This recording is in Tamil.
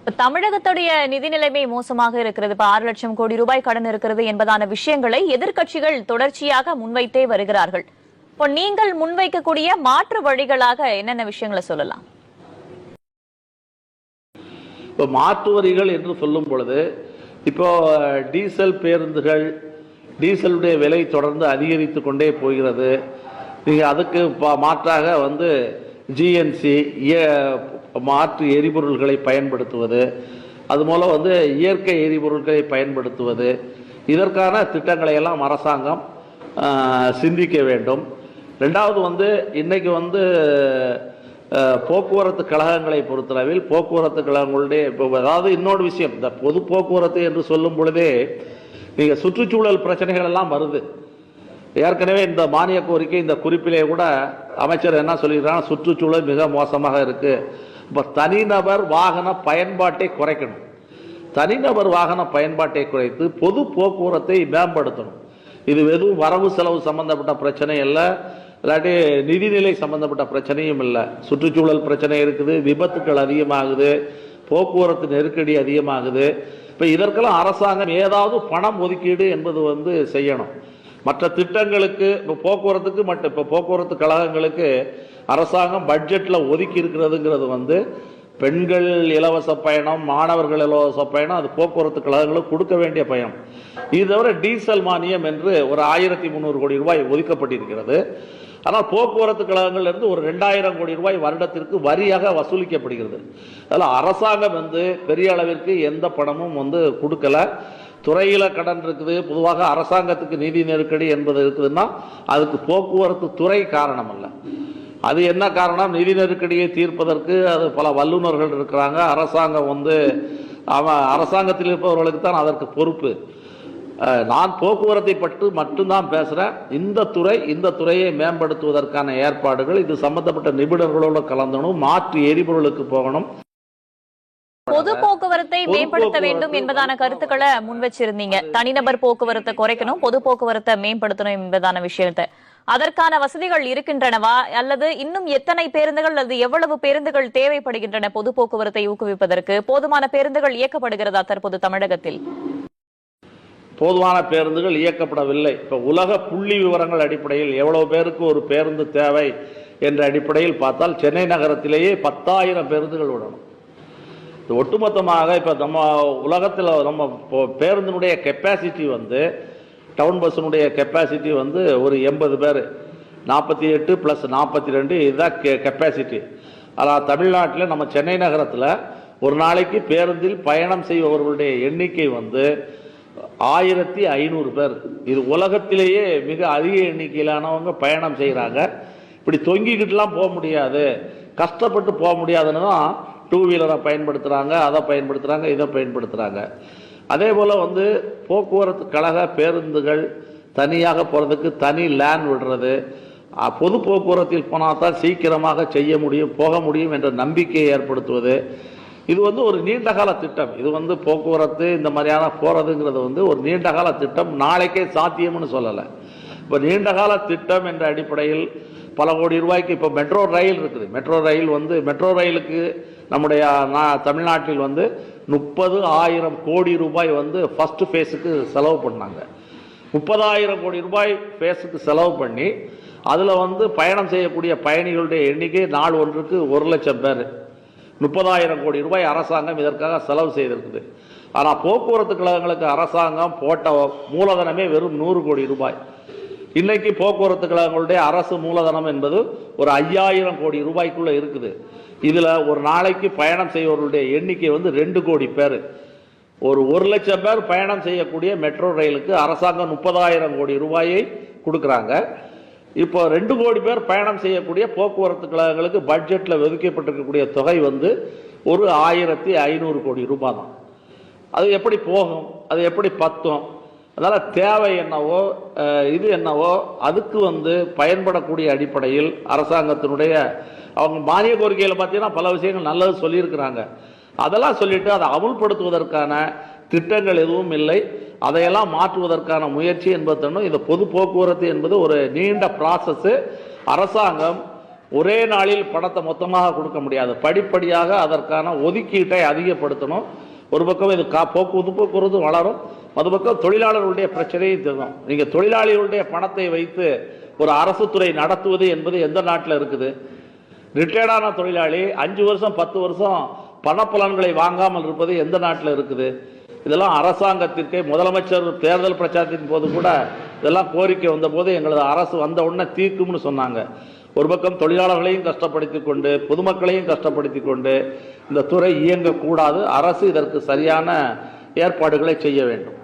தமிழகத்துடைய நிதி நிலைமை மோசமாக இருக்கிறது. இப்ப 6 லட்சம் கோடி ரூபாய் கடன் இருக்கிறது என்பதான விஷயங்களை எதிர்க்கட்சிகள் தொடர்ச்சியாக முன்வைத்தே வருகிறார்கள். இப்போ நீங்கள் முன்வைக்கக்கூடிய மாற்று வழிகளாக என்னென்ன விஷயங்களை சொல்லலாம்? இப்போ மாற்று வரிகள் என்று சொல்லும் பொழுது, இப்போ டீசல் பேருந்துகள், டீசலுடைய விலை தொடர்ந்து அதிகரித்து கொண்டே போகிறது. நீங்கள் அதுக்கு மாற்றாக ஜிஎன்சி மாற்று எரிபொருள்களை பயன்படுத்துவது, அது மூலம் இயற்கை எரிபொருட்களை பயன்படுத்துவது, இதற்கான திட்டங்களை எல்லாம் அரசாங்கம் சிந்திக்க வேண்டும். ரெண்டாவது இன்னைக்கு போக்குவரத்து கழகங்களை பொறுத்தளவில் போக்குவரத்து கழகங்களுடைய அதாவது இன்னொரு விஷயம், இந்த பொது போக்குவரத்து என்று சொல்லும் பொழுதே நீங்கள் சுற்றுச்சூழல் பிரச்சனைகள் எல்லாம் வருது. ஏற்கனவே இந்த மானிய கோரிக்கை இந்த குறிப்பிலே கூட அமைச்சர் என்ன சொல்லியிருக்காங்க, சுற்றுச்சூழல் மிக மோசமாக இருக்கு. இப்போ தனிநபர் வாகன பயன்பாட்டை குறைக்கணும். தனிநபர் வாகன பயன்பாட்டை குறைத்து பொது போக்குவரத்தை மேம்படுத்தணும். இது வெறும் வரவு செலவு சம்பந்தப்பட்ட பிரச்சனை அல்ல, இல்லாட்டி நிதிநிலை சம்பந்தப்பட்ட பிரச்சனையும் இல்லை. சுற்றுச்சூழல் பிரச்சனை இருக்குது, விபத்துக்கள் அதிகமாகுது, போக்குவரத்து நெருக்கடி அதிகமாகுது. இப்போ இதற்கெல்லாம் அரசாங்கம் ஏதாவது பணம் ஒதுக்கீடு என்பது செய்யணும். மற்ற திட்டங்களுக்கு இப்போ போக்குவரத்துக்கு மட்டும் இப்போ போக்குவரத்து கழகங்களுக்கு அரசாங்கம் பட்ஜெட்டில் ஒதுக்கி இருக்கிறதுங்கிறது பெண்கள் இலவச பயணம், மாணவர்கள் இலவச பயணம், அது போக்குவரத்து கழகங்களுக்கு கொடுக்க வேண்டிய பயணம். இது தவிர டீசல் மானியம் என்று ஒரு 1300 கோடி ரூபாய் ஒதுக்கப்பட்டிருக்கிறது. ஆனால் போக்குவரத்து கழகங்களிலிருந்து ஒரு 2000 கோடி ரூபாய் வருடத்திற்கு வரியாக வசூலிக்கப்படுகிறது. அதில் அரசாங்கம் பெரிய அளவிற்கு எந்த பணமும் கொடுக்கல. துறையில கடன் இருக்குது. பொதுவாக அரசாங்கத்துக்கு நிதி நெருக்கடி என்பது இருக்குதுன்னா அதுக்கு போக்குவரத்து துறை காரணம் அல்ல. அது என்ன காரணம்? நிதி நெருக்கடியை தீர்ப்பதற்கு அது பல வல்லுநர்கள் இருக்கிறாங்க. அரசாங்கம் அரசாங்கத்தில் இருப்பவர்களுக்கு தான் அதற்கு பொறுப்பு. நான் போக்குவரத்தை பற்றி மட்டும்தான் பேசுறேன். இந்த துறையை மேம்படுத்துவதற்கான ஏற்பாடுகள், இது சம்பந்தப்பட்ட நிபுணர்களோடு கலந்தணும், மாற்று எரிபொருளுக்கு போகணும். பொது போக்குவரத்தை மேம்படுத்த வேண்டும் என்பதான கருத்துக்களை முன் வச்சிருந்தீங்க. தனிநபர் போக்குவரத்தை குறைக்கணும், பொது போக்குவரத்தை மேம்படுத்தணும் என்பதான விஷயத்தை, அதற்கான வசதிகள் இருக்கின்றனவா, அல்லது இன்னும் எத்தனை பேருந்துகள் அல்லது எவ்வளவு பேருந்துகள் தேவைப்படுகின்றன பொது போக்குவரத்தை ஊக்குவிப்பதற்கு? போதுமான பேருந்துகள் இயக்கப்படுகிறதா தற்போது தமிழகத்தில்? போதுமான பேருந்துகள் இயக்கப்படவில்லை. இப்ப உலக புள்ளி விவரங்கள் அடிப்படையில் எவ்வளவு பேருக்கு ஒரு பேருந்து தேவை என்ற அடிப்படையில் பார்த்தால் சென்னை நகரத்திலேயே 10,000 பேருந்துகள் விடணும். ஒட்டுமொத்தமாக இப்போ நம்ம உலகத்தில் நம்ம பேருந்தினுடைய கெப்பாசிட்டி டவுன் பஸ்ஸினுடைய கெப்பாசிட்டி ஒரு 80 பேர், 48 + 42 இதுதான் கெப்பாசிட்டி. ஆனால் தமிழ்நாட்டில் நம்ம சென்னை நகரத்தில் ஒரு நாளைக்கு பேருந்தில் பயணம் செய்பவர்களுடைய எண்ணிக்கை 1500 பேர். இது உலகத்திலேயே மிக அதிக எண்ணிக்கையிலானவங்க பயணம் செய்கிறாங்க. இப்படி தொங்கிக்கிட்டுலாம் போக முடியாது, கஷ்டப்பட்டு போக முடியாதுன்னு தான் டூ வீலரை பயன்படுத்துகிறாங்க, அதை பயன்படுத்துகிறாங்க, இதை பயன்படுத்துகிறாங்க. அதே போல் போக்குவரத்து கழக பேருந்துகள் தனியாக போகிறதுக்கு தனி லேன் விடுறது, பொது போக்குவரத்தில் போனால் தான் சீக்கிரமாக செய்ய முடியும், போக முடியும் என்ற நம்பிக்கையை ஏற்படுத்துவது, இது ஒரு நீண்டகால திட்டம். இது போக்குவரத்து இந்த மாதிரியான போகிறதுங்கிறது ஒரு நீண்டகால திட்டம், நாளைக்கே சாத்தியம்னு சொல்லலை. இப்போ நீண்டகால திட்டம் என்ற அடிப்படையில் பல கோடி ரூபாய்க்கு இப்போ மெட்ரோ ரயில் இருக்குது. மெட்ரோ ரயிலுக்கு நம்முடைய தமிழ்நாட்டில் 30,000 கோடி ரூபாய் ஃபர்ஸ்ட் ஃபேஸுக்கு செலவு பண்ணாங்க. 30,000 கோடி ரூபாய் ஃபேஸுக்கு செலவு பண்ணி அதில் பயணம் செய்யக்கூடிய பயணிகளுடைய எண்ணிக்கை நாள் ஒன்றுக்கு 1 லட்சம் பேர். 30,000 கோடி ரூபாய் அரசாங்கம் இதற்காக செலவு செய்திருக்குது. ஆனால் போக்குவரத்து கழகங்களுக்கு அரசாங்கம் போட்ட மூலதனமே வெறும் 100 கோடி ரூபாய். இன்னைக்கு போக்குவரத்து கழகங்களுடைய அரசு மூலதனம் என்பது ஒரு 5,000 கோடி ரூபாய்க்குள்ள இருக்குது. இதுல ஒரு நாளைக்கு பயணம் செய்வர்களுடைய எண்ணிக்கை 2 கோடி பேர். ஒரு 1 லட்சம் பேர் பயணம் செய்யக்கூடிய மெட்ரோ ரயிலுக்கு அரசாங்கம் 30,000 கோடி ரூபாயை கொடுக்குறாங்க. இப்போ 2 கோடி பேர் பயணம் செய்யக்கூடிய போக்குவரத்து கழகங்களுக்கு பட்ஜெட்டில் ஒதுக்கப்பட்டிருக்கக்கூடிய தொகை ஒரு 1,500 கோடி ரூபாய் தான். அது எப்படி போகும், அது எப்படி பத்தும்? அதனால் தேவை என்னவோ இது என்னவோ அதுக்கு பயன்படக்கூடிய அடிப்படையில் அரசாங்கத்தினுடைய அவங்க மானிய கோரிக்கையில் பார்த்தீங்கன்னா பல விஷயங்கள் நல்லது சொல்லியிருக்கிறாங்க. அதெல்லாம் சொல்லிட்டு அதை அமுல்படுத்துவதற்கான திட்டங்கள் எதுவும் இல்லை. அதையெல்லாம் மாற்றுவதற்கான முயற்சி என்பது இந்த பொது போக்குவரத்து என்பது ஒரு நீண்ட ப்ராசஸ். அரசாங்கம் ஒரே நாளில் பணத்தை மொத்தமாக கொடுக்க முடியாது. படிப்படியாக அதற்கான ஒதுக்கீட்டை அதிகப்படுத்தணும். ஒரு பக்கம் இது போக்குவரத்து வளரும், மறுபக்கம் தொழிலாளர்களுடைய பிரச்சனையும் தீரும். நீங்கள் தொழிலாளிகளுடைய பணத்தை வைத்து ஒரு அரசு துறை நடத்துவது என்பது எந்த நாட்டில் இருக்குது? ரிட்டையர்டான தொழிலாளி 5 வருஷம் 10 வருஷம் பணப்பலன்களை வாங்காமல் இருப்பது எந்த நாட்டில் இருக்குது? இதெல்லாம் அரசாங்கத்திற்கு முதலமைச்சர் தேர்தல் பிரச்சாரத்தின் போது கூட இதெல்லாம் கோரிக்கை வந்தபோது எங்களது அரசு வந்த உடனே தீர்க்கும்னு சொன்னாங்க. ஒரு பக்கம் தொழிலாளர்களையும் கஷ்டப்படுத்தி கொண்டு பொதுமக்களையும் கஷ்டப்படுத்தி கொண்டு இந்த துறை இயங்கக்கூடாது. அரசு இதற்கு சரியான ஏற்பாடுகளை செய்ய வேண்டும்.